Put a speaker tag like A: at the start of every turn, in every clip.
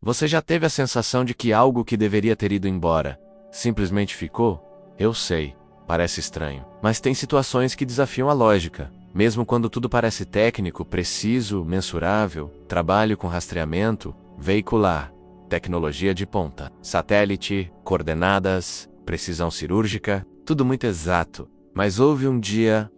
A: Você já teve a sensação de que algo que deveria ter ido embora simplesmente ficou? Eu sei, parece estranho, mas tem situações que desafiam a lógica. Mesmo quando tudo parece técnico, preciso, mensurável, trabalho com rastreamento, veicular, tecnologia de ponta, satélite, coordenadas, precisão cirúrgica, tudo muito exato. Mas houve um dia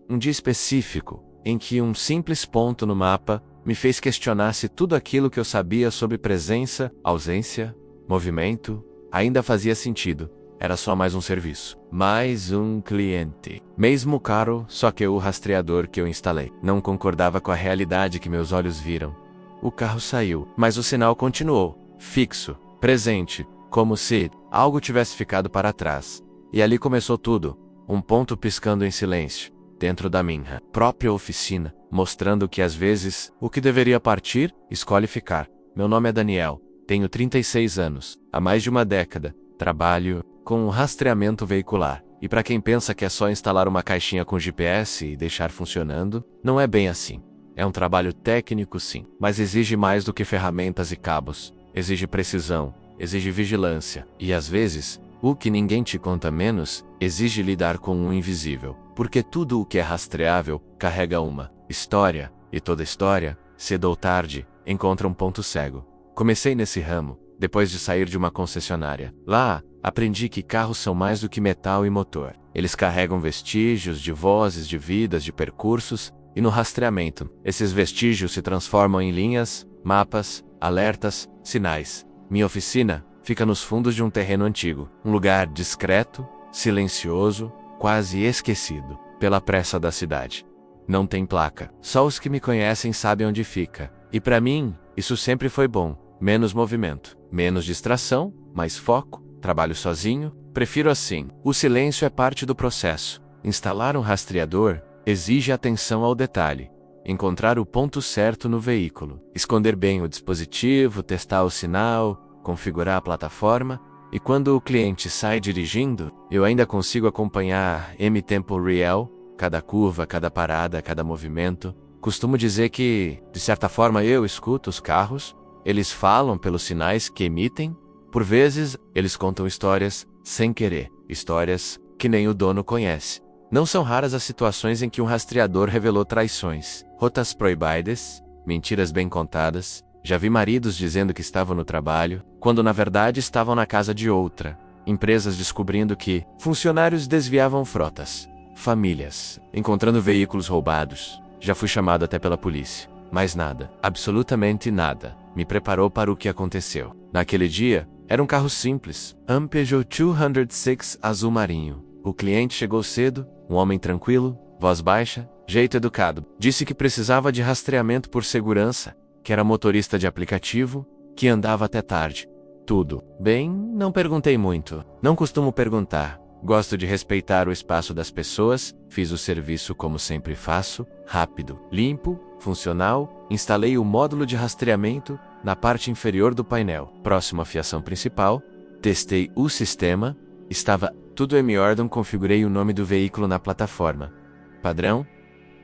A: um dia específico, em que um simples ponto no mapa me fez questionar se tudo aquilo que eu sabia sobre presença, ausência, movimento, ainda fazia sentido. Era só mais um serviço. Mais um cliente. Mesmo caro, só que o rastreador que eu instalei não concordava com a realidade que meus olhos viram. O carro saiu, mas o sinal continuou, fixo, presente, como se algo tivesse ficado para trás. E ali começou tudo, um ponto piscando em silêncio, dentro da minha própria oficina, mostrando que às vezes, o que deveria partir, escolhe ficar. Meu nome é Daniel, tenho 36 anos, há mais de uma década, trabalho com rastreamento veicular. E para quem pensa que é só instalar uma caixinha com GPS e deixar funcionando, não é bem assim. É um trabalho técnico sim, mas exige mais do que ferramentas e cabos. Exige precisão, exige vigilância, e às vezes, o que ninguém te conta menos, exige lidar com o invisível. Porque tudo o que é rastreável carrega uma história, e toda história, cedo ou tarde, encontra um ponto cego. Comecei nesse ramo, depois de sair de uma concessionária. Lá, aprendi que carros são mais do que metal e motor. Eles carregam vestígios de vozes, de vidas, de percursos, e no rastreamento, esses vestígios se transformam em linhas, mapas, alertas, sinais. Minha oficina fica nos fundos de um terreno antigo, um lugar discreto, silencioso, quase esquecido pela pressa da cidade. Não tem placa, só os que me conhecem sabem onde fica. E para mim, isso sempre foi bom. Menos movimento, menos distração, mais foco, trabalho sozinho, prefiro assim. O silêncio é parte do processo. Instalar um rastreador exige atenção ao detalhe. Encontrar o ponto certo no veículo, esconder bem o dispositivo, testar o sinal, configurar a plataforma, e quando o cliente sai dirigindo, eu ainda consigo acompanhar em tempo real, cada curva, cada parada, cada movimento. Costumo dizer que, de certa forma, eu escuto os carros, eles falam pelos sinais que emitem, por vezes, eles contam histórias sem querer, histórias que nem o dono conhece. Não são raras as situações em que um rastreador revelou traições, rotas proibidas, mentiras bem contadas. Já vi maridos dizendo que estavam no trabalho, quando na verdade estavam na casa de outra. Empresas descobrindo que funcionários desviavam frotas. Famílias encontrando veículos roubados. Já fui chamado até pela polícia. Mas nada, absolutamente nada, me preparou para o que aconteceu. Naquele dia, era um carro simples, um Peugeot 206 azul marinho. O cliente chegou cedo, um homem tranquilo, voz baixa, jeito educado. Disse que precisava de rastreamento por segurança, que era motorista de aplicativo, que andava até tarde. Tudo. Bem, não perguntei muito. Não costumo perguntar. Gosto de respeitar o espaço das pessoas, fiz o serviço como sempre faço, rápido, limpo, funcional, instalei o módulo de rastreamento na parte inferior do painel, próximo à fiação principal, testei o sistema, estava tudo em ordem, configurei o nome do veículo na plataforma. Padrão?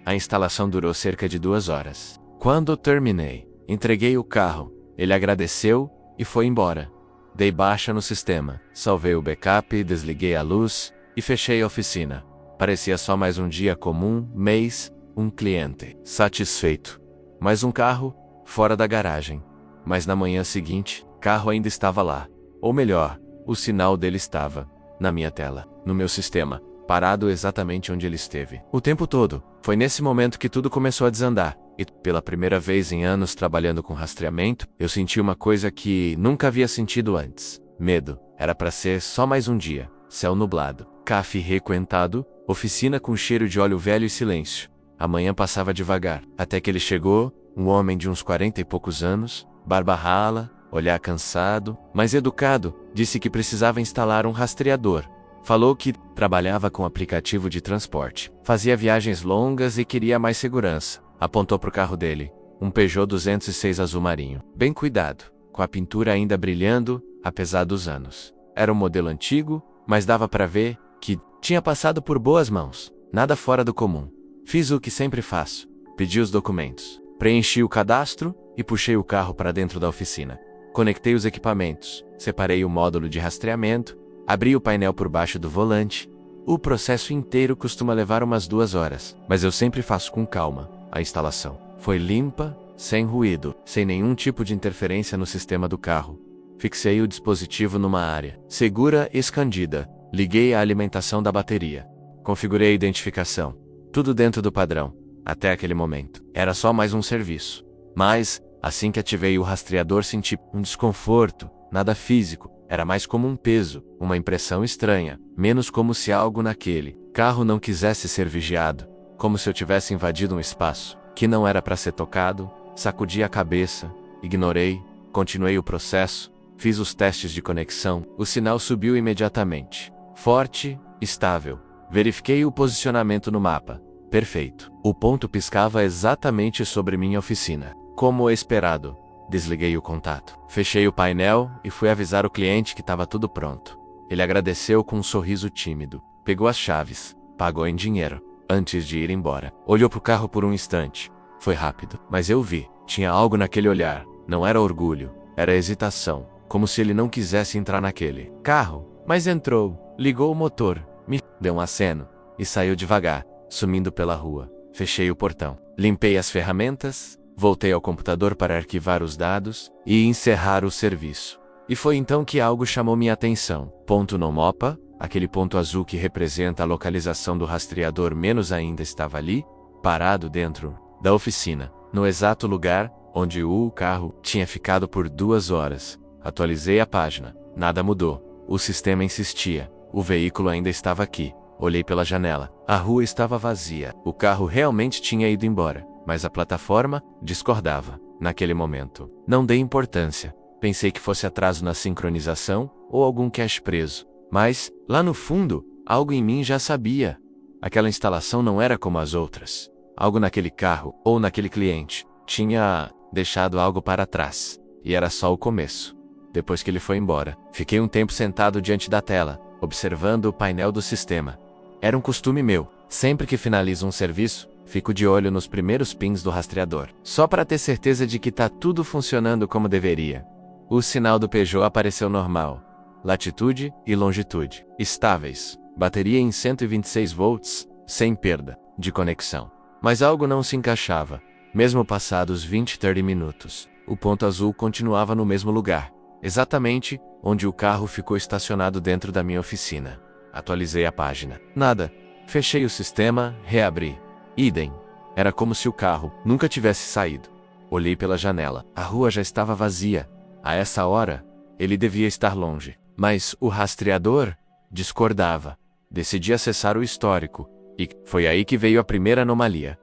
A: A instalação durou cerca de 2 horas. Quando terminei, entreguei o carro, ele agradeceu e foi embora. Dei baixa no sistema, salvei o backup, desliguei a luz e fechei a oficina. Parecia só mais um dia comum, mês, um cliente. Satisfeito. Mais um carro, fora da garagem. Mas na manhã seguinte, o carro ainda estava lá. Ou melhor, o sinal dele estava na minha tela, no meu sistema, parado exatamente onde ele esteve. O tempo todo. Foi nesse momento que tudo começou a desandar. E, pela primeira vez em anos trabalhando com rastreamento, eu senti uma coisa que nunca havia sentido antes. Medo. Era para ser só mais um dia. Céu nublado. Café requentado. Oficina com cheiro de óleo velho e silêncio. A manhã passava devagar. Até que ele chegou, um homem de uns 40 e poucos anos, barba rala, olhar cansado, mas educado, disse que precisava instalar um rastreador. Falou que trabalhava com aplicativo de transporte. Fazia viagens longas e queria mais segurança. Apontou para o carro dele, um Peugeot 206 azul marinho, bem cuidado, com a pintura ainda brilhando, apesar dos anos. Era um modelo antigo, mas dava para ver que tinha passado por boas mãos, nada fora do comum. Fiz o que sempre faço, pedi os documentos. Preenchi o cadastro e puxei o carro para dentro da oficina. Conectei os equipamentos, separei o módulo de rastreamento, abri o painel por baixo do volante. O processo inteiro costuma levar umas 2 horas, mas eu sempre faço com calma. A instalação foi limpa, sem ruído, sem nenhum tipo de interferência no sistema do carro. Fixei o dispositivo numa área segura e escondida. Liguei a alimentação da bateria. Configurei a identificação. Tudo dentro do padrão. Até aquele momento, era só mais um serviço. Mas, assim que ativei o rastreador, senti um desconforto. Nada físico. Era mais como um peso, uma impressão estranha. Menos como se algo naquele carro não quisesse ser vigiado. Como se eu tivesse invadido um espaço que não era para ser tocado. Sacudi a cabeça. Ignorei. Continuei o processo. Fiz os testes de conexão. O sinal subiu imediatamente. Forte, estável. Verifiquei o posicionamento no mapa. Perfeito. O ponto piscava exatamente sobre minha oficina. Como esperado, desliguei o contato. Fechei o painel e fui avisar o cliente que estava tudo pronto. Ele agradeceu com um sorriso tímido. Pegou as chaves. Pagou em dinheiro. Antes de ir embora. Olhou pro carro por um instante. Foi rápido. Mas eu vi. Tinha algo naquele olhar. Não era orgulho. Era hesitação. Como se ele não quisesse entrar naquele carro. Mas entrou. Ligou o motor. Me deu um aceno. E saiu devagar. Sumindo pela rua. Fechei o portão. Limpei as ferramentas. Voltei ao computador para arquivar os dados e encerrar o serviço. E foi então que algo chamou minha atenção. Ponto no mapa, aquele ponto azul que representa a localização do rastreador, menos ainda estava ali, parado dentro da oficina, no exato lugar onde o carro tinha ficado por 2 horas. Atualizei a página. Nada mudou. O sistema insistia. O veículo ainda estava aqui. Olhei pela janela. A rua estava vazia. O carro realmente tinha ido embora, mas a plataforma discordava. Naquele momento, não dei importância. Pensei que fosse atraso na sincronização ou algum cache preso. Mas, lá no fundo, algo em mim já sabia. Aquela instalação não era como as outras. Algo naquele carro, ou naquele cliente, tinha deixado algo para trás. E era só o começo. Depois que ele foi embora, fiquei um tempo sentado diante da tela, observando o painel do sistema. Era um costume meu. Sempre que finalizo um serviço, fico de olho nos primeiros pins do rastreador, só para ter certeza de que tá tudo funcionando como deveria. O sinal do Peugeot apareceu normal. Latitude e longitude estáveis. Bateria em 126 volts, sem perda de conexão. Mas algo não se encaixava. Mesmo passados 30 minutos, o ponto azul continuava no mesmo lugar, exatamente onde o carro ficou estacionado dentro da minha oficina. Atualizei a página. Nada. Fechei o sistema, reabri. Idem. Era como se o carro nunca tivesse saído. Olhei pela janela. A rua já estava vazia. A essa hora, ele devia estar longe. Mas o rastreador discordava. Decidi acessar o histórico. E foi aí que veio a primeira anomalia.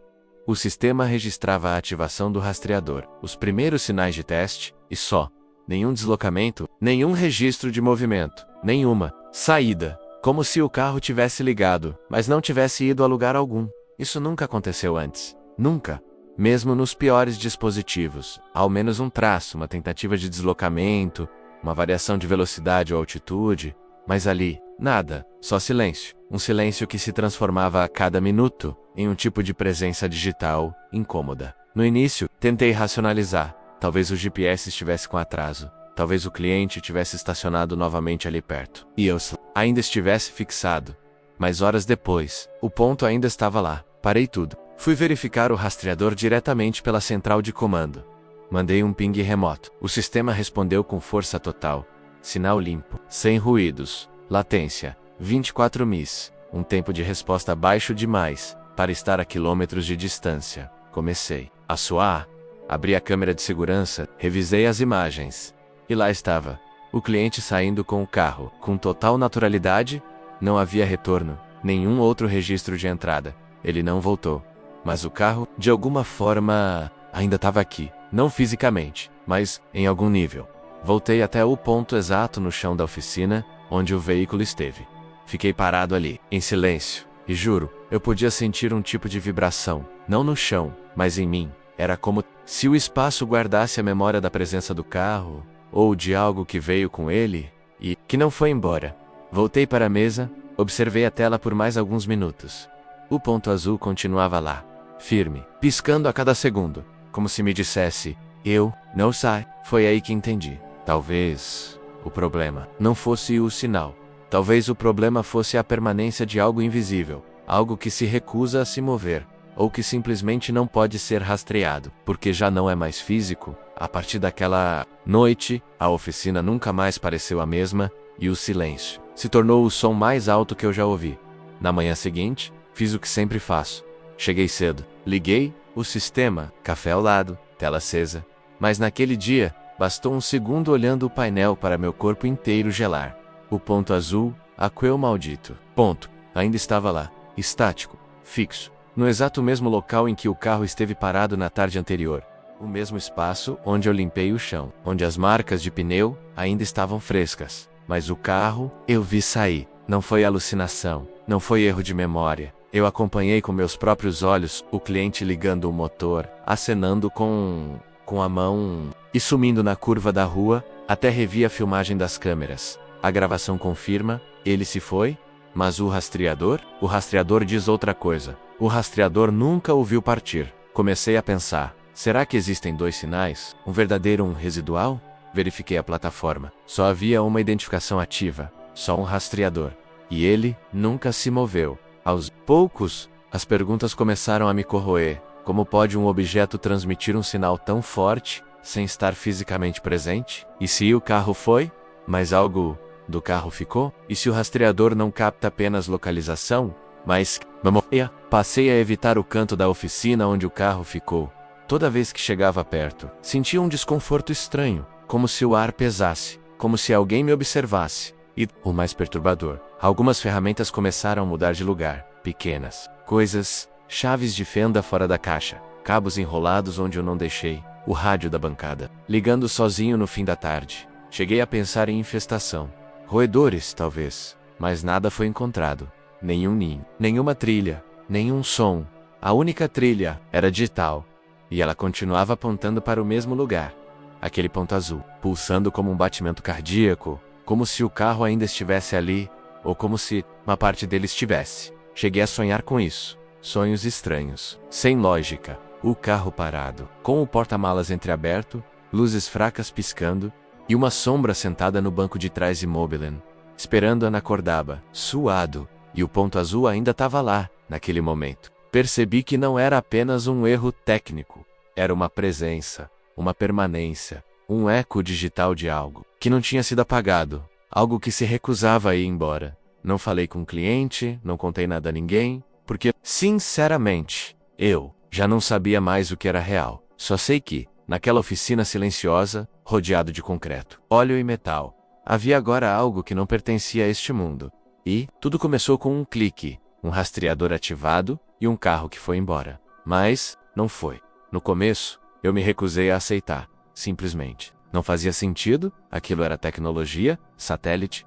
A: O sistema registrava a ativação do rastreador, os primeiros sinais de teste, e só. Nenhum deslocamento, nenhum registro de movimento, nenhuma saída. Como se o carro tivesse ligado, mas não tivesse ido a lugar algum. Isso nunca aconteceu antes. Nunca. Mesmo nos piores dispositivos. Ao menos um traço, uma tentativa de deslocamento, uma variação de velocidade ou altitude. Mas ali, nada. Só silêncio. Um silêncio que se transformava a cada minuto em um tipo de presença digital incômoda. No início, tentei racionalizar. Talvez o GPS estivesse com atraso. Talvez o cliente tivesse estacionado novamente ali perto. E eu ainda estivesse fixado. Mas horas depois, o ponto ainda estava lá. Parei tudo. Fui verificar o rastreador diretamente pela central de comando. Mandei um ping remoto. O sistema respondeu com força total. Sinal limpo. Sem ruídos. Latência. 24 ms. Um tempo de resposta baixo demais para estar a quilômetros de distância. Comecei a suar. Abri a câmera de segurança. Revisei as imagens. E lá estava. O cliente saindo com o carro. Com total naturalidade. Não havia retorno. Nenhum outro registro de entrada. Ele não voltou. Mas o carro, de alguma forma, ainda estava aqui. Não fisicamente, mas em algum nível. Voltei até o ponto exato no chão da oficina, onde o veículo esteve. Fiquei parado ali, em silêncio. E juro, eu podia sentir um tipo de vibração. Não no chão, mas em mim. Era como se o espaço guardasse a memória da presença do carro, ou de algo que veio com ele, e que não foi embora. Voltei para a mesa, observei a tela por mais alguns minutos. O ponto azul continuava lá, firme, piscando a cada segundo. como se me dissesse: eu, não sai. Foi aí que entendi. Talvez o problema não fosse o sinal. Talvez o problema fosse a permanência de algo invisível, algo que se recusa a se mover, ou que simplesmente não pode ser rastreado, porque já não é mais físico. A partir daquela noite, a oficina nunca mais pareceu a mesma, e o silêncio se tornou o som mais alto que eu já ouvi. Na manhã seguinte, fiz o que sempre faço. Cheguei cedo, liguei o sistema, café ao lado, tela acesa. Mas naquele dia, bastou um segundo olhando o painel para meu corpo inteiro gelar. O ponto azul, aquele maldito ponto, ainda estava lá, estático, fixo, no exato mesmo local em que o carro esteve parado na tarde anterior. O mesmo espaço onde eu limpei o chão, onde as marcas de pneu ainda estavam frescas. Mas o carro, eu vi sair. Não foi alucinação, não foi erro de memória. Eu acompanhei com meus próprios olhos o cliente ligando o motor, acenando com a mão e sumindo na curva da rua, até revi a filmagem das câmeras. A gravação confirma, ele se foi, mas o rastreador? O rastreador diz outra coisa. O rastreador nunca o viu partir. Comecei a pensar, será que existem dois sinais? Um verdadeiro e um residual? Verifiquei a plataforma. Só havia uma identificação ativa, só um rastreador. E ele nunca se moveu. Aos poucos, as perguntas começaram a me corroer. Como pode um objeto transmitir um sinal tão forte, sem estar fisicamente presente? E se o carro foi, mas algo do carro ficou? E se o rastreador não capta apenas localização, mas memória? Passei a evitar o canto da oficina onde o carro ficou. Toda vez que chegava perto, sentia um desconforto estranho, como se o ar pesasse, como se alguém me observasse. E, o mais perturbador, algumas ferramentas começaram a mudar de lugar, pequenas coisas, chaves de fenda fora da caixa, cabos enrolados onde eu não deixei, o rádio da bancada, ligando sozinho no fim da tarde. Cheguei a pensar em infestação. Roedores, talvez, mas nada foi encontrado. Nenhum ninho, nenhuma trilha, nenhum som. A única trilha era digital, e ela continuava apontando para o mesmo lugar. Aquele ponto azul, pulsando como um batimento cardíaco, como se o carro ainda estivesse ali, ou como se uma parte dele estivesse. Cheguei a sonhar com isso. Sonhos estranhos, sem lógica. O carro parado, com o porta-malas entreaberto, luzes fracas piscando, e uma sombra sentada no banco de trás imóvel, esperando Ana Cordaba, suado, e o ponto azul ainda estava lá, naquele momento. Percebi que não era apenas um erro técnico, era uma presença, uma permanência, um eco digital de algo que não tinha sido apagado, algo que se recusava a ir embora. Não falei com o cliente, não contei nada a ninguém, porque, sinceramente, eu já não sabia mais o que era real. Só sei que, naquela oficina silenciosa, rodeado de concreto, óleo e metal, havia agora algo que não pertencia a este mundo. E tudo começou com um clique, um rastreador ativado e um carro que foi embora. Mas não foi. No começo, eu me recusei a aceitar, simplesmente. Não fazia sentido, aquilo era tecnologia, satélite,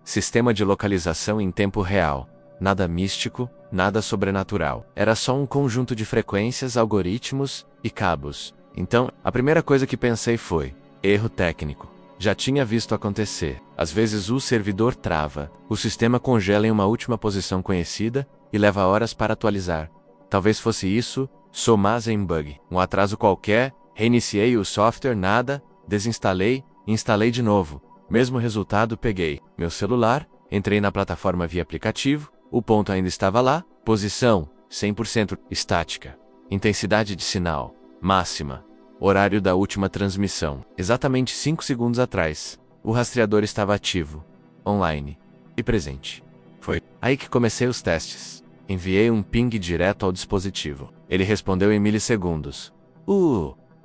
A: sistema de localização em tempo real. Nada místico, nada sobrenatural. Era só um conjunto de frequências, algoritmos e cabos. Então, a primeira coisa que pensei foi: erro técnico. Já tinha visto acontecer. Às vezes o servidor trava, o sistema congela em uma última posição conhecida e leva horas para atualizar. Talvez fosse isso, só mais um bug. Um atraso qualquer, reiniciei o software, nada, desinstalei, instalei de novo. Mesmo resultado, peguei meu celular, entrei na plataforma via aplicativo, o ponto ainda estava lá, posição 100% estática, intensidade de sinal máxima, horário da última transmissão, exatamente 5 segundos atrás. O rastreador estava ativo, online e presente. Foi aí que comecei os testes. Enviei um ping direto ao dispositivo. Ele respondeu em milissegundos.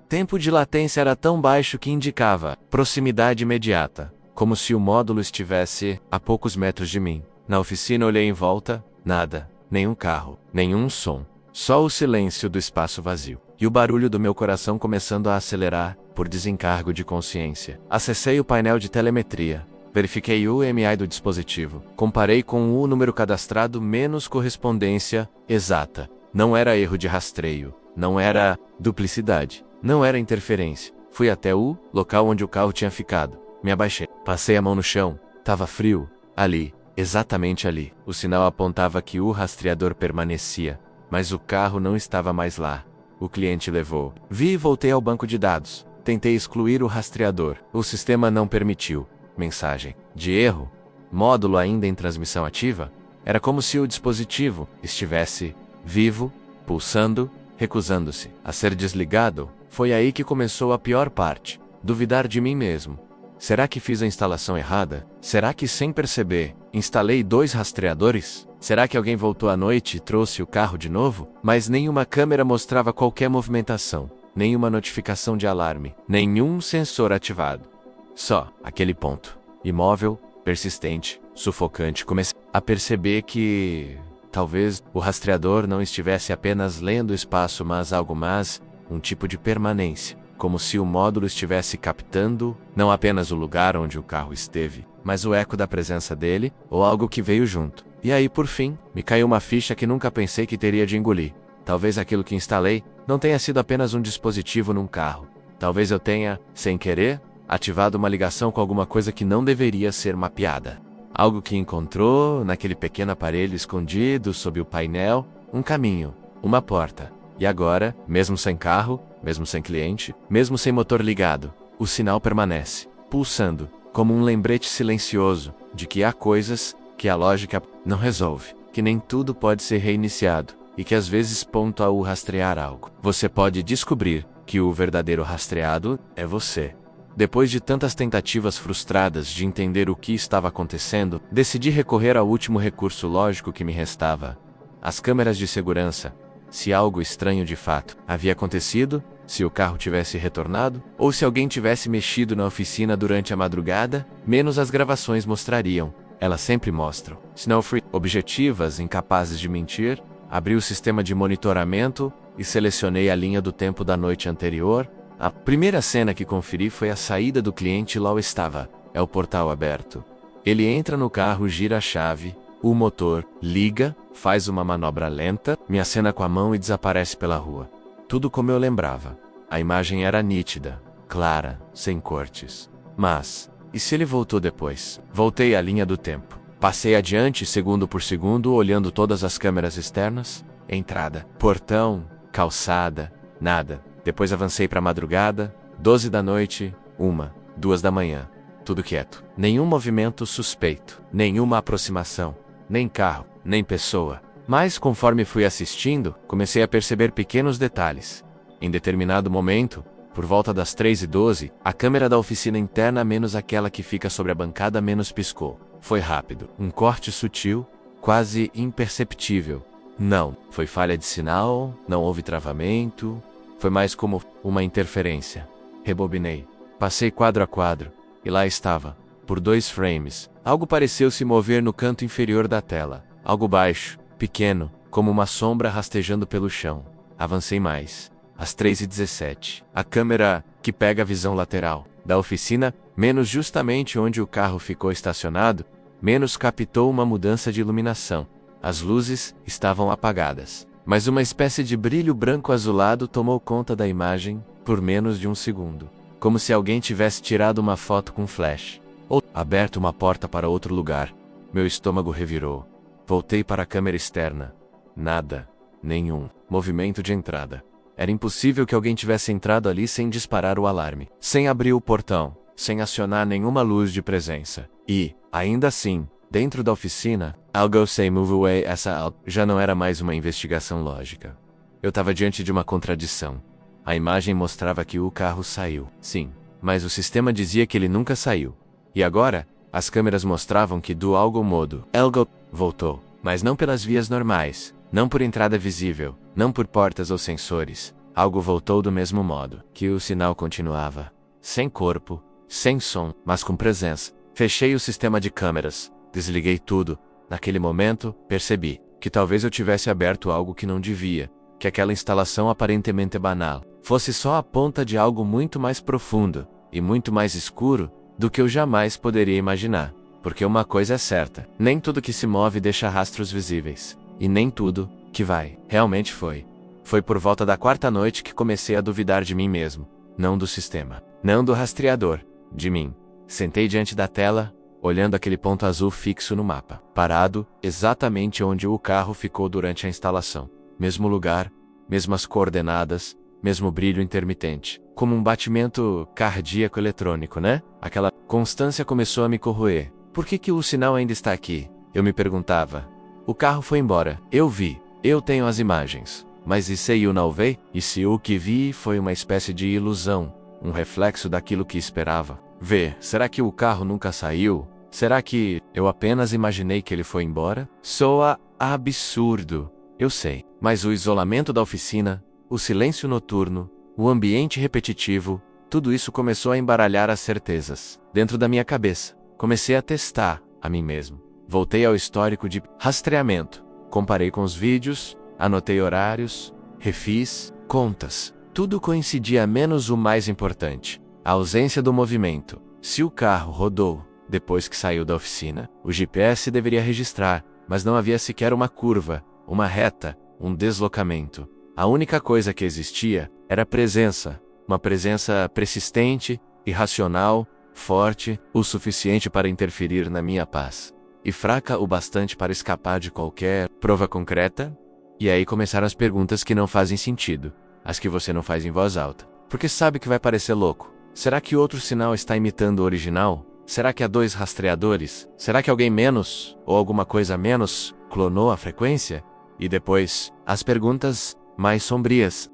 A: Tempo de latência era tão baixo que indicava proximidade imediata, como se o módulo estivesse a poucos metros de mim. Na oficina olhei em volta, nada, nenhum carro, nenhum som, só o silêncio do espaço vazio. E o barulho do meu coração começando a acelerar, por desencargo de consciência. Acessei o painel de telemetria. Verifiquei o EMI do dispositivo. Comparei com o número cadastrado menos correspondência exata. Não era erro de rastreio. Não era duplicidade. Não era interferência. Fui até o local onde o carro tinha ficado. Me abaixei. Passei a mão no chão. Tava frio. Ali. Exatamente ali. O sinal apontava que o rastreador permanecia. Mas o carro não estava mais lá. o cliente levou. Vi e voltei ao banco de dados. Tentei excluir o rastreador. O sistema não permitiu. Mensagem de erro. Módulo ainda em transmissão ativa? Era como se o dispositivo estivesse vivo, pulsando, recusando-se a ser desligado. Foi aí que começou a pior parte. Duvidar de mim mesmo. Será que fiz a instalação errada? Será que, sem perceber, instalei 2 rastreadores? Será que alguém voltou à noite e trouxe o carro de novo? Mas nenhuma câmera mostrava qualquer movimentação, nenhuma notificação de alarme, nenhum sensor ativado. Só aquele ponto. Imóvel, persistente, sufocante. Comecei a perceber que talvez o rastreador não estivesse apenas lendo o espaço, mas algo mais, um tipo de permanência. Como se o módulo estivesse captando não apenas o lugar onde o carro esteve, mas o eco da presença dele ou algo que veio junto. E aí, por fim, me caiu uma ficha que nunca pensei que teria de engolir. Talvez aquilo que instalei não tenha sido apenas um dispositivo num carro. Talvez eu tenha, sem querer, ativado uma ligação com alguma coisa que não deveria ser mapeada. Algo que encontrou naquele pequeno aparelho escondido sob o painel, um caminho, uma porta. E agora, mesmo sem carro, mesmo sem cliente, mesmo sem motor ligado, o sinal permanece, pulsando, como um lembrete silencioso de que há coisas que a lógica não resolve, que nem tudo pode ser reiniciado, e que às vezes ponto ao rastrear algo, você pode descobrir que o verdadeiro rastreado é você. Depois de tantas tentativas frustradas de entender o que estava acontecendo, decidi recorrer ao último recurso lógico que me restava: as câmeras de segurança. Se algo estranho de fato havia acontecido, se o carro tivesse retornado, ou se alguém tivesse mexido na oficina durante a madrugada, menos as gravações mostrariam. Elas sempre mostram. Snow-free, objetivas, incapazes de mentir. Abri o sistema de monitoramento e selecionei a linha do tempo da noite anterior. A primeira cena que conferi foi a saída do cliente. Lá estava. É o portal aberto. Ele entra no carro, gira a chave. O motor liga, faz uma manobra lenta, me acena com a mão e desaparece pela rua. Tudo como eu lembrava. A imagem era nítida, clara, sem cortes. Mas, e se ele voltou depois? Voltei à linha do tempo. Passei adiante, segundo por segundo, olhando todas as câmeras externas. Entrada, portão, calçada, nada. Depois avancei para a madrugada, 12 da noite, 1, 2 da manhã. Tudo quieto. Nenhum movimento suspeito, nenhuma aproximação. Nem carro, nem pessoa. Mas, conforme fui assistindo, comecei a perceber pequenos detalhes. Em determinado momento, por volta das 3h12, a câmera da oficina interna, menos aquela que fica sobre a bancada, menos piscou. Foi rápido. Um corte sutil, quase imperceptível. Não, foi falha de sinal, não houve travamento. Foi mais como uma interferência. Rebobinei. Passei quadro a quadro. E lá estava, por 2 frames. Algo pareceu se mover no canto inferior da tela. Algo baixo, pequeno, como uma sombra rastejando pelo chão. Avancei mais. Às 3h17. A câmera, que pega a visão lateral da oficina, menos justamente onde o carro ficou estacionado, menos captou uma mudança de iluminação. As luzes estavam apagadas. Mas uma espécie de brilho branco azulado tomou conta da imagem por menos de 1 segundo. Como se alguém tivesse tirado uma foto com flash. Ou aberto uma porta para outro lugar. Meu estômago revirou. Voltei para a câmera externa. Nada. Nenhum movimento de entrada. Era impossível que alguém tivesse entrado ali sem disparar o alarme. Sem abrir o portão. Sem acionar nenhuma luz de presença. E, ainda assim, dentro da oficina, I'll go say move away, essa já não era mais uma investigação lógica. Eu estava diante de uma contradição. A imagem mostrava que o carro saiu. Sim, mas o sistema dizia que ele nunca saiu. E agora, as câmeras mostravam que do algum modo, Elgo voltou. Mas não pelas vias normais, não por entrada visível, não por portas ou sensores. Algo voltou do mesmo modo, que o sinal continuava. Sem corpo, sem som, mas com presença. Fechei o sistema de câmeras, desliguei tudo. Naquele momento, percebi que talvez eu tivesse aberto algo que não devia, que aquela instalação aparentemente banal fosse só a ponta de algo muito mais profundo e muito mais escuro do que eu jamais poderia imaginar. Porque uma coisa é certa, nem tudo que se move deixa rastros visíveis. E nem tudo que vai, realmente foi. Foi por volta da 4ª noite que comecei a duvidar de mim mesmo. Não do sistema, não do rastreador, de mim. Sentei diante da tela, olhando aquele ponto azul fixo no mapa. Parado, exatamente onde o carro ficou durante a instalação. Mesmo lugar, mesmas coordenadas, mesmo brilho intermitente. Como um batimento cardíaco eletrônico, né? Aquela constância começou a me corroer. Por que o sinal ainda está aqui? Eu me perguntava. O carro foi embora. Eu vi. Eu tenho as imagens. Mas e se eu não vi? E se o que vi foi uma espécie de ilusão? Um reflexo daquilo que esperava? Vê, será que o carro nunca saiu? Será que eu apenas imaginei que ele foi embora? Soa absurdo. Eu sei. Mas o isolamento da oficina, o silêncio noturno, o ambiente repetitivo, tudo isso começou a embaralhar as certezas. Dentro da minha cabeça, comecei a testar a mim mesmo. Voltei ao histórico de rastreamento. Comparei com os vídeos, anotei horários, refiz contas. Tudo coincidia menos o mais importante: a ausência do movimento. Se o carro rodou depois que saiu da oficina, o GPS deveria registrar, mas não havia sequer uma curva, uma reta, um deslocamento. A única coisa que existia era presença, uma presença persistente, irracional, forte, o suficiente para interferir na minha paz, e fraca o bastante para escapar de qualquer prova concreta. E aí começaram as perguntas que não fazem sentido, as que você não faz em voz alta, porque sabe que vai parecer louco. Será que outro sinal está imitando o original? Será que há dois rastreadores? Será que alguém menos, ou alguma coisa menos, clonou a frequência? E depois, as perguntas mais sombrias.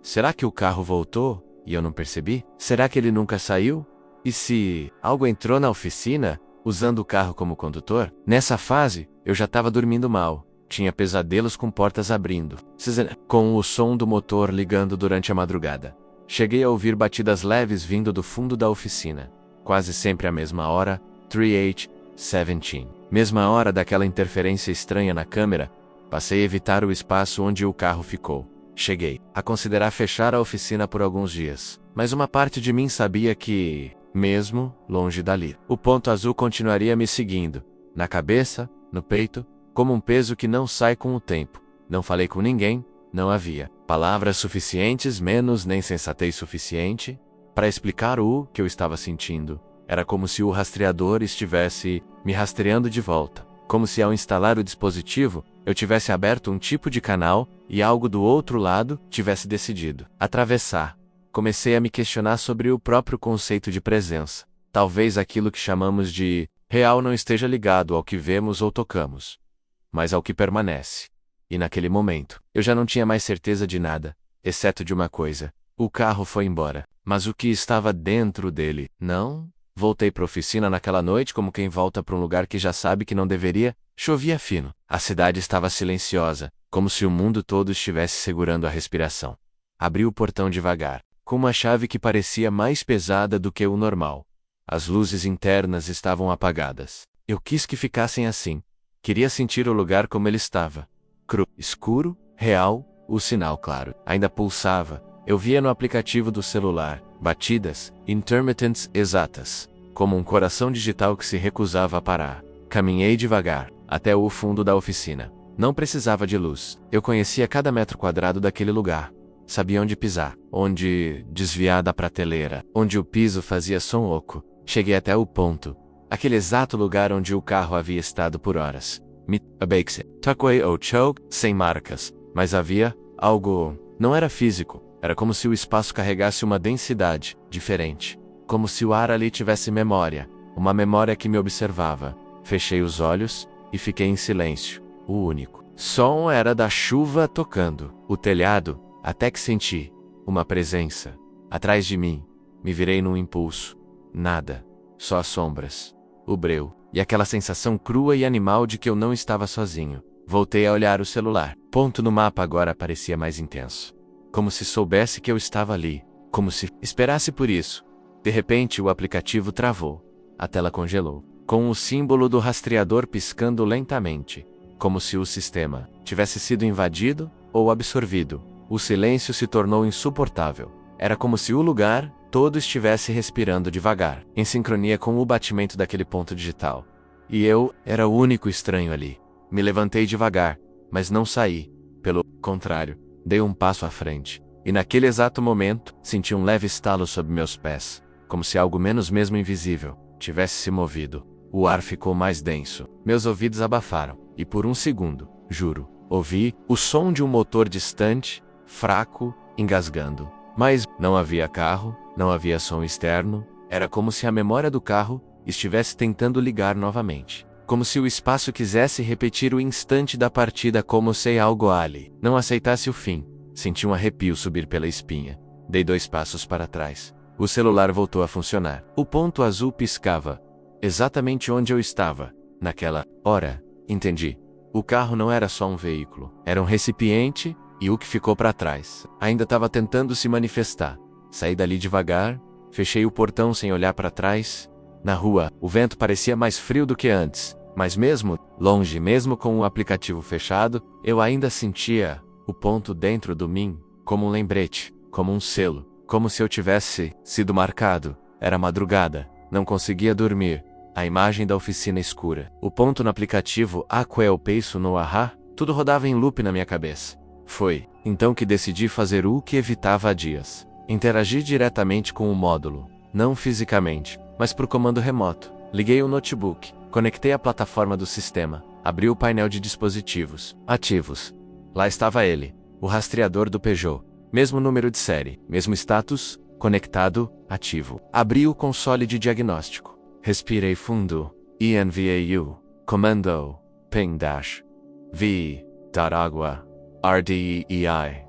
A: Será que o carro voltou e eu não percebi? Será que ele nunca saiu? E se algo entrou na oficina, usando o carro como condutor? Nessa fase, eu já estava dormindo mal. Tinha pesadelos com portas abrindo, com o som do motor ligando durante a madrugada. Cheguei a ouvir batidas leves vindo do fundo da oficina. Quase sempre à mesma hora, 3H17. Mesma hora daquela interferência estranha na câmera, passei a evitar o espaço onde o carro ficou. Cheguei a considerar fechar a oficina por alguns dias, mas uma parte de mim sabia que, mesmo longe dali, o ponto azul continuaria me seguindo, na cabeça, no peito, como um peso que não sai com o tempo. Não falei com ninguém, não havia palavras suficientes, menos nem sensatez suficiente, para explicar o que eu estava sentindo. Era como se o rastreador estivesse me rastreando de volta. Como se ao instalar o dispositivo, eu tivesse aberto um tipo de canal e algo do outro lado tivesse decidido atravessar. Comecei a me questionar sobre o próprio conceito de presença. Talvez aquilo que chamamos de real não esteja ligado ao que vemos ou tocamos, mas ao que permanece. E naquele momento, eu já não tinha mais certeza de nada, exceto de uma coisa: o carro foi embora. Mas o que estava dentro dele, não? Voltei para a oficina naquela noite como quem volta para um lugar que já sabe que não deveria. Chovia fino. A cidade estava silenciosa, como se o mundo todo estivesse segurando a respiração. Abri o portão devagar, com uma chave que parecia mais pesada do que o normal. As luzes internas estavam apagadas. Eu quis que ficassem assim. Queria sentir o lugar como ele estava. Cru, escuro, real, o sinal claro ainda pulsava. Eu via no aplicativo do celular batidas, intermittents exatas, como um coração digital que se recusava a parar. Caminhei devagar, até o fundo da oficina. Não precisava de luz. Eu conhecia cada metro quadrado daquele lugar. Sabia onde pisar, onde desviar da prateleira, onde o piso fazia som oco. Cheguei até o ponto. Aquele exato lugar onde o carro havia estado por horas. Tuckway ou choke, sem marcas. Mas havia algo. Não era físico. Era como se o espaço carregasse uma densidade diferente. Como se o ar ali tivesse memória. Uma memória que me observava. Fechei os olhos e fiquei em silêncio. O único som era da chuva tocando o telhado, até que senti uma presença atrás de mim. Me virei num impulso. Nada. Só as sombras. O breu. E aquela sensação crua e animal de que eu não estava sozinho. Voltei a olhar o celular. Ponto no mapa agora parecia mais intenso. Como se soubesse que eu estava ali. Como se esperasse por isso. De repente o aplicativo travou. A tela congelou, com o símbolo do rastreador piscando lentamente. Como se o sistema tivesse sido invadido ou absorvido. O silêncio se tornou insuportável. Era como se o lugar todo estivesse respirando devagar, em sincronia com o batimento daquele ponto digital. E eu era o único estranho ali. Me levantei devagar, mas não saí. Pelo contrário, dei um passo à frente. E naquele exato momento, senti um leve estalo sob meus pés, como se algo menos mesmo invisível tivesse se movido. O ar ficou mais denso. Meus ouvidos abafaram. E por um segundo, juro, ouvi o som de um motor distante, fraco, engasgando. Mas não havia carro, não havia som externo, era como se a memória do carro estivesse tentando ligar novamente. Como se o espaço quisesse repetir o instante da partida, como se algo ali não aceitasse o fim. Senti um arrepio subir pela espinha. Dei 2 passos para trás. O celular voltou a funcionar. O ponto azul piscava. Exatamente onde eu estava. Naquela hora, entendi. O carro não era só um veículo. Era um recipiente, e o que ficou para trás ainda estava tentando se manifestar. Saí dali devagar, fechei o portão sem olhar para trás. Na rua, o vento parecia mais frio do que antes. Mas mesmo longe, mesmo com o aplicativo fechado, eu ainda sentia o ponto dentro de mim, como um lembrete, como um selo, como se eu tivesse sido marcado. Era madrugada, não conseguia dormir. A imagem da oficina escura, o ponto no aplicativo Aquel Peiço no Ahá, tudo rodava em loop na minha cabeça. Foi então que decidi fazer o que evitava há dias. Interagir diretamente com o módulo, não fisicamente, mas por comando remoto. Liguei o notebook, conectei a plataforma do sistema, abri o painel de dispositivos ativos. Lá estava ele, o rastreador do Peugeot. Mesmo número de série, mesmo status, conectado, ativo. Abri o console de diagnóstico. Respirei fundo. ENVAU. Comando. Ping dash. V. Água. RDEI.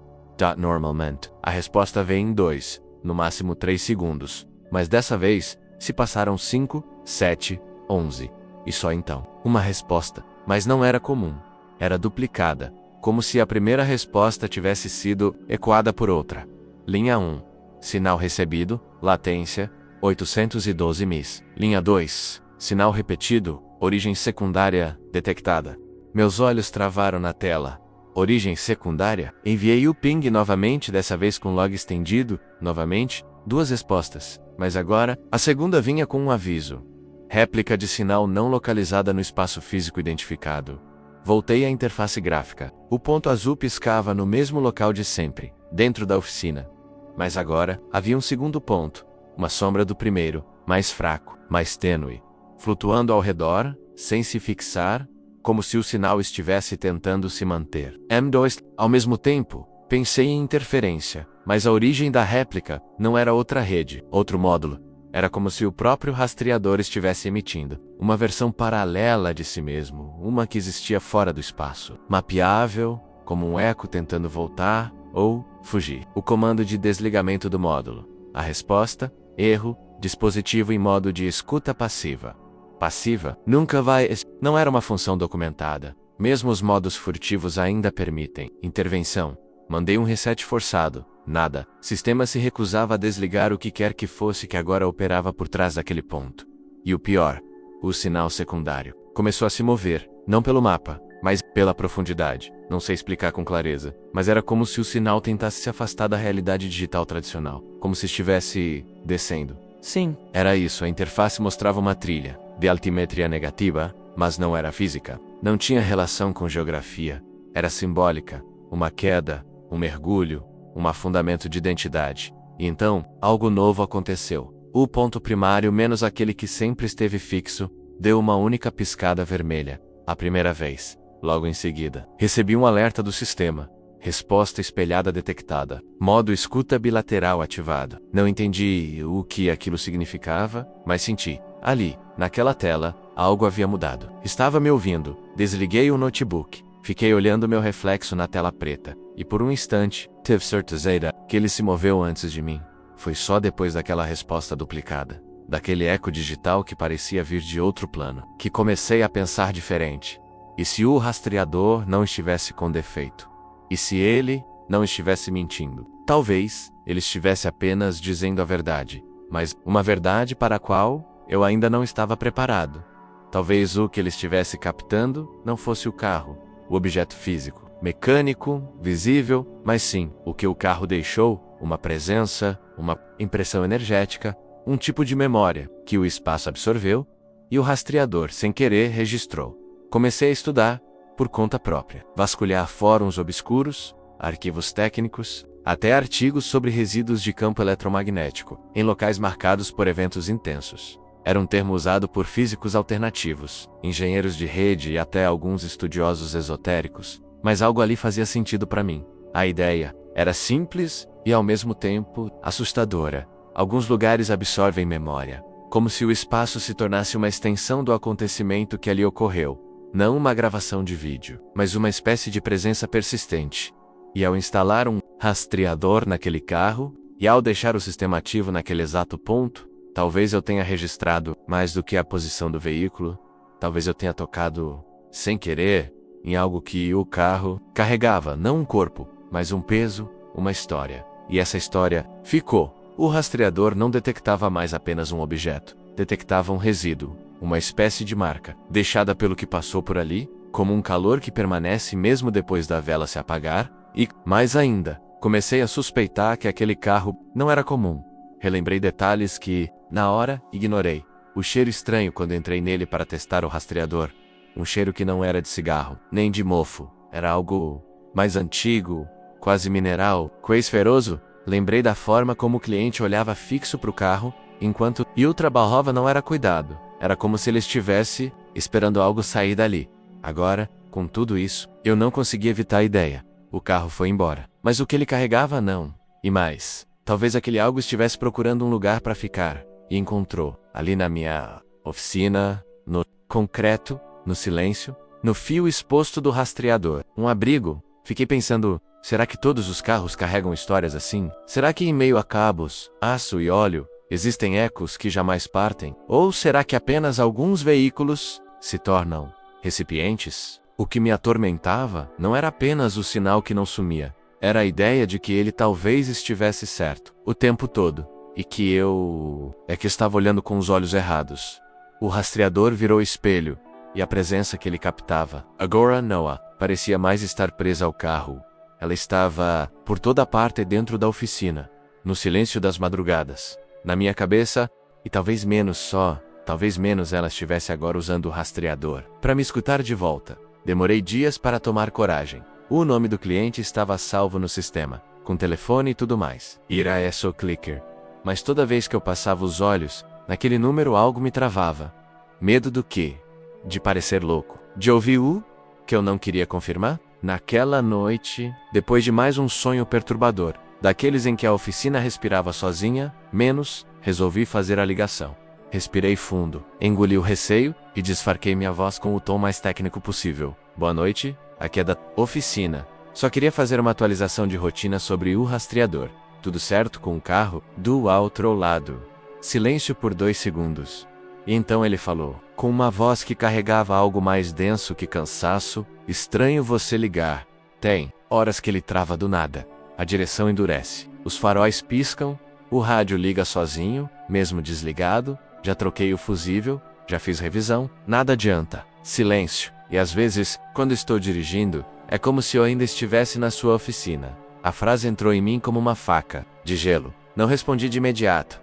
A: Normalmente. A resposta veio em 2, no máximo 3 segundos. Mas dessa vez, se passaram 5, 7, 11. E só então. Uma resposta. Mas não era comum. Era duplicada. Como se a primeira resposta tivesse sido ecoada por outra. Linha 1. Sinal recebido, latência, 812 ms. Linha 2. Sinal repetido, origem secundária, detectada. Meus olhos travaram na tela. Origem secundária? Enviei o ping novamente, dessa vez com log estendido, novamente, 2 respostas. Mas agora, a segunda vinha com um aviso. Réplica de sinal não localizada no espaço físico identificado. Voltei à interface gráfica. O ponto azul piscava no mesmo local de sempre, dentro da oficina. Mas agora, havia um segundo ponto, uma sombra do primeiro, mais fraco, mais tênue, flutuando ao redor, sem se fixar, como se o sinal estivesse tentando se manter. M2, ao mesmo tempo, pensei em interferência, mas a origem da réplica não era outra rede, outro módulo. Era como se o próprio rastreador estivesse emitindo uma versão paralela de si mesmo, uma que existia fora do espaço, mapeável, como um eco tentando voltar ou fugir. O comando de desligamento do módulo. A resposta: erro, dispositivo em modo de escuta passiva. Passiva? Nunca vai. Não era uma função documentada. Mesmo os modos furtivos ainda permitem. Intervenção. Mandei um reset forçado. Nada. Sistema se recusava a desligar o que quer que fosse que agora operava por trás daquele ponto. E o pior, o sinal secundário começou a se mover, não pelo mapa, mas pela profundidade. Não sei explicar com clareza, mas era como se o sinal tentasse se afastar da realidade digital tradicional, como se estivesse descendo. Sim, era isso. A interface mostrava uma trilha de altimetria negativa, mas não era física. Não tinha relação com geografia. Era simbólica. Uma queda, um mergulho, um afundamento de identidade. E então, algo novo aconteceu. O ponto primário, menos aquele que sempre esteve fixo, deu uma única piscada vermelha. A primeira vez. Logo em seguida, recebi um alerta do sistema. Resposta espelhada detectada. Modo escuta bilateral ativado. Não entendi o que aquilo significava, mas senti. Ali, naquela tela, algo havia mudado. Estava me ouvindo. Desliguei o notebook. Fiquei olhando meu reflexo na tela preta. E por um instante, tive certeza que ele se moveu antes de mim. Foi só depois daquela resposta duplicada, daquele eco digital que parecia vir de outro plano, que comecei a pensar diferente. E se o rastreador não estivesse com defeito? E se ele não estivesse mentindo? Talvez ele estivesse apenas dizendo a verdade, mas uma verdade para a qual eu ainda não estava preparado. Talvez o que ele estivesse captando não fosse o carro, o objeto físico, mecânico, visível, mas sim o que o carro deixou, uma presença, uma impressão energética, um tipo de memória que o espaço absorveu e o rastreador, sem querer, registrou. Comecei a estudar, por conta própria, vasculhar fóruns obscuros, arquivos técnicos, até artigos sobre resíduos de campo eletromagnético, em locais marcados por eventos intensos. Era um termo usado por físicos alternativos, engenheiros de rede e até alguns estudiosos esotéricos, mas algo ali fazia sentido para mim. A ideia Era simples e, ao mesmo tempo, assustadora. Alguns lugares absorvem memória, como se o espaço se tornasse uma extensão do acontecimento que ali ocorreu. Não uma gravação de vídeo, mas uma espécie de presença persistente. E ao instalar um rastreador naquele carro, e ao deixar o sistema ativo naquele exato ponto, talvez eu tenha registrado mais do que a posição do veículo, talvez eu tenha tocado, sem querer, em algo que o carro carregava, não um corpo, mas um peso, uma história. E essa história ficou. O rastreador não detectava mais apenas um objeto, detectava um resíduo, uma espécie de marca, deixada pelo que passou por ali, como um calor que permanece mesmo depois da vela se apagar, e, mais ainda, comecei a suspeitar que aquele carro não era comum. Relembrei detalhes que, na hora, ignorei. O cheiro estranho quando entrei nele para testar o rastreador. Um cheiro que não era de cigarro, nem de mofo. Era algo mais antigo, quase mineral, coesferoso. Lembrei da forma como o cliente olhava fixo para o carro, enquanto o trabalhava não era cuidado. Era como se ele estivesse esperando algo sair dali. Agora, com tudo isso, eu não consegui evitar a ideia. O carro foi embora. Mas o que ele carregava, não. E mais, talvez aquele algo estivesse procurando um lugar para ficar. E encontrou, ali na minha oficina, no concreto, no silêncio, no fio exposto do rastreador. Um abrigo. Fiquei pensando, será que todos os carros carregam histórias assim? Será que em meio a cabos, aço e óleo, existem ecos que jamais partem? Ou será que apenas alguns veículos se tornam recipientes? O que me atormentava não era apenas o sinal que não sumia. Era a ideia de que ele talvez estivesse certo, o tempo todo, e que eu estava olhando com os olhos errados. O rastreador virou espelho, e a presença que ele captava, agora Noah, parecia mais estar presa ao carro. Ela estava por toda parte dentro da oficina, no silêncio das madrugadas, na minha cabeça, e talvez menos ela estivesse agora usando o rastreador para me escutar de volta. Demorei dias para tomar coragem. O nome do cliente estava salvo no sistema, com telefone e tudo mais. Ira SO Clicker. Mas toda vez que eu passava os olhos, naquele número algo me travava. Medo do quê? De parecer louco. De ouvir o que eu não queria confirmar? Naquela noite, depois de mais um sonho perturbador, daqueles em que a oficina respirava sozinha, resolvi fazer a ligação. Respirei fundo, engoli o receio e disfarquei minha voz com o tom mais técnico possível. Boa noite, aqui é da oficina. Só queria fazer uma atualização de rotina sobre o rastreador. Tudo certo com o carro? Do outro lado. Silêncio por 2 segundos. E então ele falou, com uma voz que carregava algo mais denso que cansaço: estranho você ligar. Tem horas que ele trava do nada. A direção endurece. Os faróis piscam. O rádio liga sozinho, mesmo desligado. Já troquei o fusível, já fiz revisão. Nada adianta. Silêncio. E às vezes, quando estou dirigindo, é como se eu ainda estivesse na sua oficina. A frase entrou em mim como uma faca de gelo. Não respondi de imediato.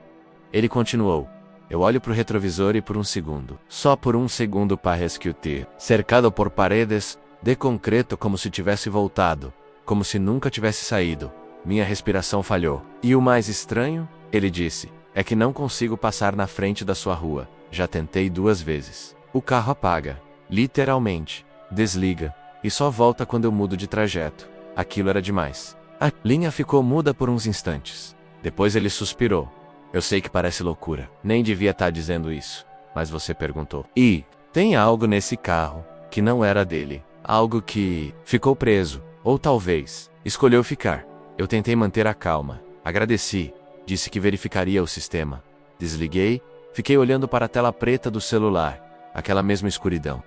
A: Ele continuou. Eu olho pro retrovisor e por um segundo, só por um segundo parece que o ter, cercado por paredes de concreto como se tivesse voltado, como se nunca tivesse saído. Minha respiração falhou. E o mais estranho, ele disse, é que não consigo passar na frente da sua rua. Já tentei 2 vezes. O carro apaga, literalmente, desliga, e só volta quando eu mudo de trajeto. Aquilo era demais. A linha ficou muda por uns instantes. Depois ele suspirou. Eu sei que parece loucura. Nem devia estar dizendo isso. Mas você perguntou. E tem algo nesse carro que não era dele. Algo que ficou preso. Ou talvez escolheu ficar. Eu tentei manter a calma. Agradeci. Disse que verificaria o sistema. Desliguei. Fiquei olhando para a tela preta do celular. Aquela mesma escuridão.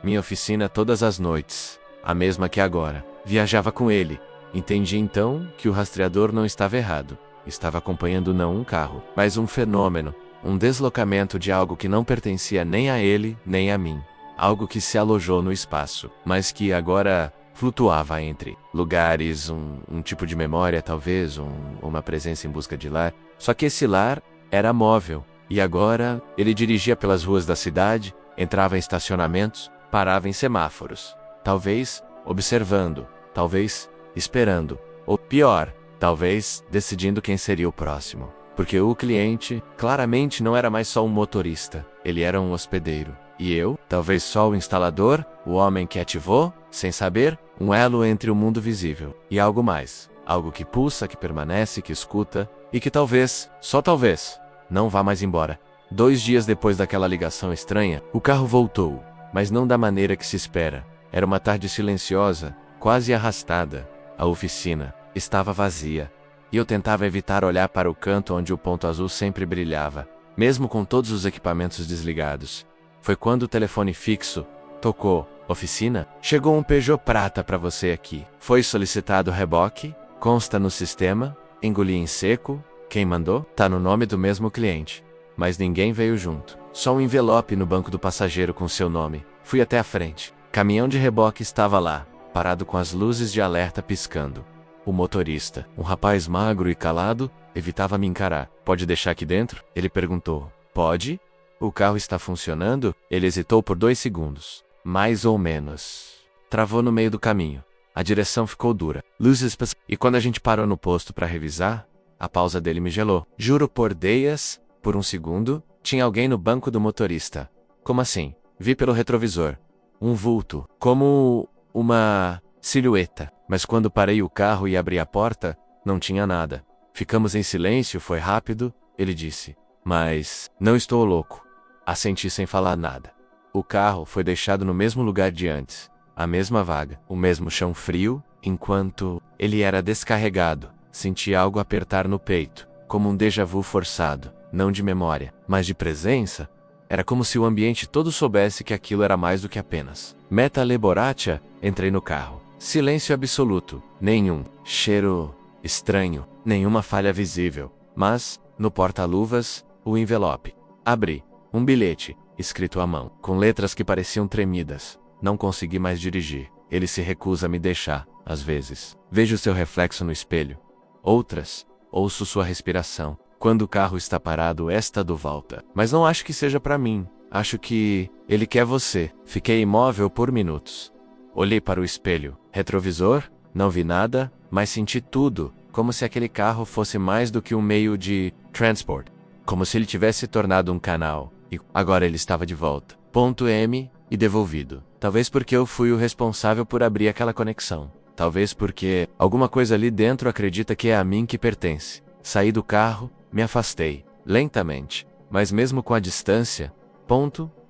A: Minha oficina todas as noites. A mesma que agora. Viajava com ele. Entendi então que o rastreador não estava errado. Estava acompanhando não um carro, mas um fenômeno, um deslocamento de algo que não pertencia nem a ele, nem a mim. Algo que se alojou no espaço, mas que agora flutuava entre lugares, um tipo de memória talvez, uma presença em busca de lar. Só que esse lar era móvel, e agora ele dirigia pelas ruas da cidade, entrava em estacionamentos, parava em semáforos. Talvez observando, talvez esperando, ou pior, talvez decidindo quem seria o próximo. Porque o cliente, claramente não era mais só um motorista, ele era um hospedeiro. E eu, talvez só o instalador, o homem que ativou, sem saber, um elo entre o mundo visível e algo mais. Algo que pulsa, que permanece, que escuta, e que talvez, só talvez, não vá mais embora. 2 dias depois daquela ligação estranha, o carro voltou, mas não da maneira que se espera. Era uma tarde silenciosa, quase arrastada. A oficina estava vazia, e eu tentava evitar olhar para o canto onde o ponto azul sempre brilhava, mesmo com todos os equipamentos desligados. Foi quando o telefone fixo tocou. Oficina? Chegou um Peugeot prata para você aqui. Foi solicitado reboque? Consta no sistema? Engoli em seco? Quem mandou? Tá no nome do mesmo cliente. Mas ninguém veio junto. Só um envelope no banco do passageiro com seu nome. Fui até a frente. Caminhão de reboque estava lá, parado com as luzes de alerta piscando. O motorista, um rapaz magro e calado, evitava me encarar. Pode deixar aqui dentro? Ele perguntou. Pode? O carro está funcionando? Ele hesitou por 2 segundos. Mais ou menos. Travou no meio do caminho. A direção ficou dura. Luzes e quando a gente parou no posto para revisar, a pausa dele me gelou. Juro por Deus, por um segundo, tinha alguém no banco do motorista. Como assim? Vi pelo retrovisor. Um vulto, como uma silhueta. Mas quando parei o carro e abri a porta, não tinha nada. Ficamos em silêncio, foi rápido, ele disse. Mas não estou louco. Assenti sem falar nada. O carro foi deixado no mesmo lugar de antes. A mesma vaga, o mesmo chão frio, enquanto ele era descarregado. Senti algo apertar no peito, como um déjà vu forçado, não de memória, mas de presença. Era como se o ambiente todo soubesse que aquilo era mais do que apenas Meta Leboratia. Entrei no carro. Silêncio absoluto, nenhum cheiro estranho, nenhuma falha visível. Mas, no porta-luvas, o envelope. Abri. Um bilhete, escrito à mão, com letras que pareciam tremidas. Não consegui mais dirigir. Ele se recusa a me deixar, às vezes. Vejo seu reflexo no espelho. Outras, ouço sua respiração. Quando o carro está parado, esta do volta. Mas não acho que seja para mim. Acho que ele quer você. Fiquei imóvel por minutos. Olhei para o espelho. Retrovisor? Não vi nada, mas senti tudo, como se aquele carro fosse mais do que um meio de transport. Como se ele tivesse tornado um canal. E agora ele estava de volta. Ponto M e devolvido. Talvez porque eu fui o responsável por abrir aquela conexão. Talvez porque alguma coisa ali dentro acredita que é a mim que pertence. Saí do carro, me afastei, lentamente, mas mesmo com a distância,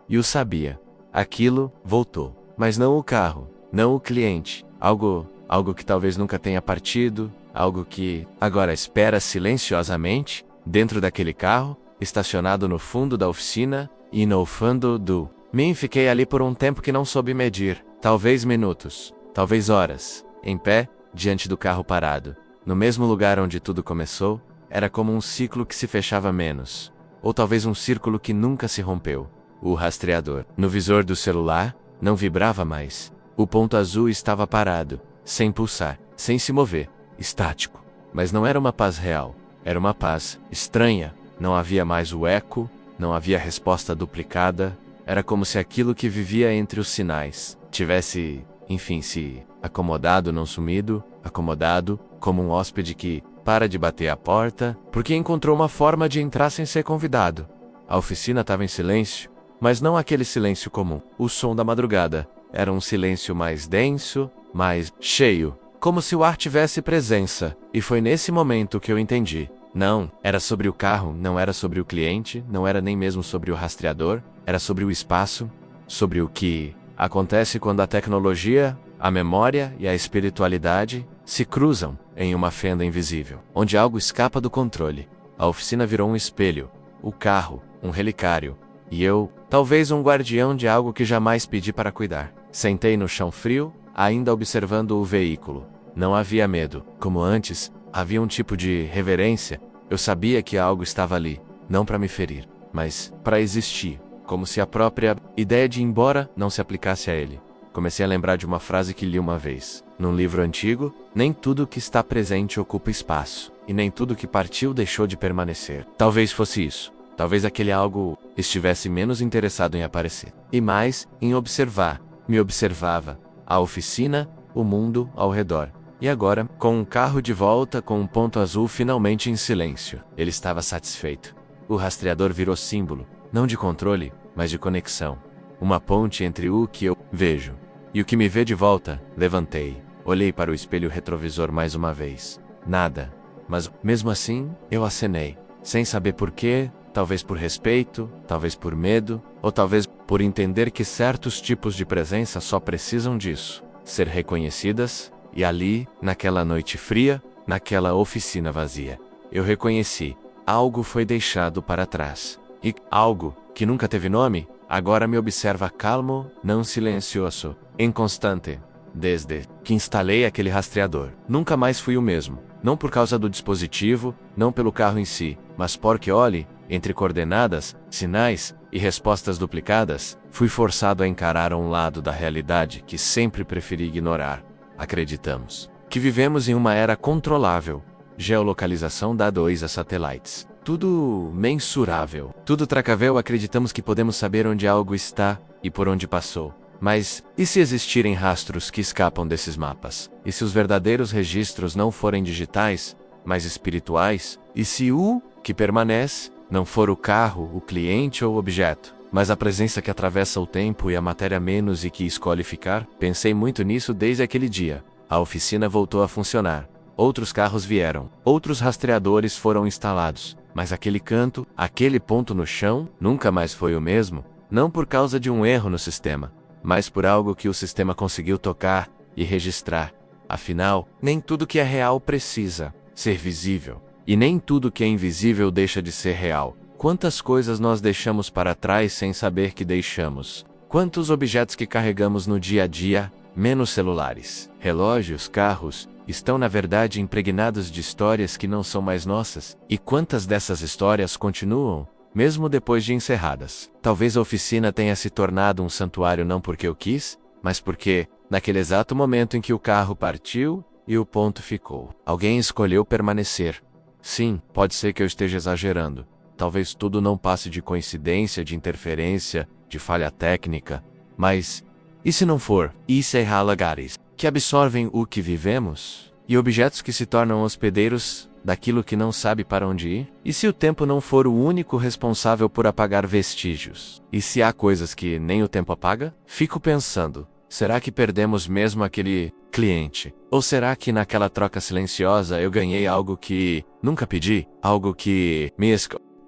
A: e o sabia. Aquilo voltou. Mas não o carro, não o cliente. Algo que talvez nunca tenha partido, algo que agora espera silenciosamente, dentro daquele carro, estacionado no fundo da oficina, e no fundo do mim. Fiquei ali por um tempo que não soube medir, talvez minutos, talvez horas, em pé, diante do carro parado, no mesmo lugar onde tudo começou. Era como um ciclo que se fechava menos, ou talvez um círculo que nunca se rompeu. O rastreador, no visor do celular, não vibrava mais. O ponto azul estava parado, sem pulsar, sem se mover, estático. Mas não era uma paz real, era uma paz estranha. Não havia mais o eco, não havia resposta duplicada. Era como se aquilo que vivia entre os sinais tivesse, enfim, se acomodado, não sumido, acomodado, como um hóspede que para de bater a porta, porque encontrou uma forma de entrar sem ser convidado. A oficina estava em silêncio, mas não aquele silêncio comum. O som da madrugada era um silêncio mais denso, mais cheio, como se o ar tivesse presença. E foi nesse momento que eu entendi. Não, era sobre o carro, não era sobre o cliente, não era nem mesmo sobre o rastreador, era sobre o espaço, sobre o que acontece quando a tecnologia, a memória e a espiritualidade se cruzam em uma fenda invisível, onde algo escapa do controle. A oficina virou um espelho, o carro, um relicário, e eu, talvez um guardião de algo que jamais pedi para cuidar. Sentei no chão frio, ainda observando o veículo. Não havia medo, como antes, havia um tipo de reverência. Eu sabia que algo estava ali, não para me ferir, mas para existir, como se a própria ideia de ir embora não se aplicasse a ele. Comecei a lembrar de uma frase que li uma vez, num livro antigo: nem tudo que está presente ocupa espaço, e nem tudo que partiu deixou de permanecer. Talvez fosse isso. Talvez aquele algo estivesse menos interessado em aparecer, e mais em observar. Me observava, a oficina, o mundo ao redor. E agora, com um carro de volta, com um ponto azul finalmente em silêncio, ele estava satisfeito. O rastreador virou símbolo, não de controle, mas de conexão. Uma ponte entre o que eu vejo e o que me vê de volta. Levantei, olhei para o espelho retrovisor mais uma vez. Nada. Mas, mesmo assim, eu acenei. Sem saber porquê, talvez por respeito, talvez por medo, ou talvez por entender que certos tipos de presença só precisam disso. Ser reconhecidas, e ali, naquela noite fria, naquela oficina vazia, eu reconheci. Algo foi deixado para trás. E algo, que nunca teve nome, agora me observa calmo, não silencioso, inconstante. Desde que instalei aquele rastreador, nunca mais fui o mesmo. Não por causa do dispositivo, não pelo carro em si, mas porque, olhe, entre coordenadas, sinais e respostas duplicadas, fui forçado a encarar um lado da realidade que sempre preferi ignorar. Acreditamos que vivemos em uma era controlável. Geolocalização dados a satélites. Tudo mensurável. Tudo tracavel. Acreditamos que podemos saber onde algo está e por onde passou. Mas, e se existirem rastros que escapam desses mapas? E se os verdadeiros registros não forem digitais, mas espirituais? E se o que permanece não for o carro, o cliente ou o objeto, mas a presença que atravessa o tempo e a matéria menos e que escolhe ficar? Pensei muito nisso desde aquele dia. A oficina voltou a funcionar. Outros carros vieram. Outros rastreadores foram instalados. Mas aquele canto, aquele ponto no chão, nunca mais foi o mesmo. Não por causa de um erro no sistema, mas por algo que o sistema conseguiu tocar e registrar. Afinal, nem tudo que é real precisa ser visível. E nem tudo que é invisível deixa de ser real. Quantas coisas nós deixamos para trás sem saber que deixamos? Quantos objetos que carregamos no dia a dia, menos celulares, relógios, carros, estão na verdade impregnados de histórias que não são mais nossas? E quantas dessas histórias continuam, mesmo depois de encerradas? Talvez a oficina tenha se tornado um santuário não porque eu quis, mas porque, naquele exato momento em que o carro partiu e o ponto ficou, alguém escolheu permanecer. Sim, pode ser que eu esteja exagerando. Talvez tudo não passe de coincidência, de interferência, de falha técnica. Mas, e se não for? E se há lugares que absorvem o que vivemos? E objetos que se tornam hospedeiros daquilo que não sabe para onde ir? E se o tempo não for o único responsável por apagar vestígios? E se há coisas que nem o tempo apaga? Fico pensando, será que perdemos mesmo aquele cliente? Ou será que naquela troca silenciosa eu ganhei algo que nunca pedi? Algo que me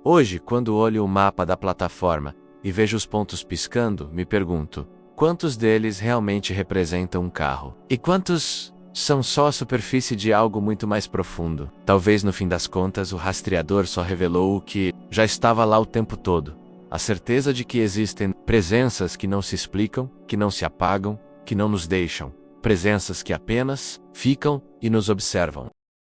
A: Hoje, quando olho o mapa da plataforma e vejo os pontos piscando, me pergunto, quantos deles realmente representam um carro? E quantos são só a superfície de algo muito mais profundo? Talvez no fim das contas o rastreador só revelou o que já estava lá o tempo todo. A certeza de que existem presenças que não se explicam, que não se apagam, que não nos deixam. Presenças que apenas ficam e nos observam.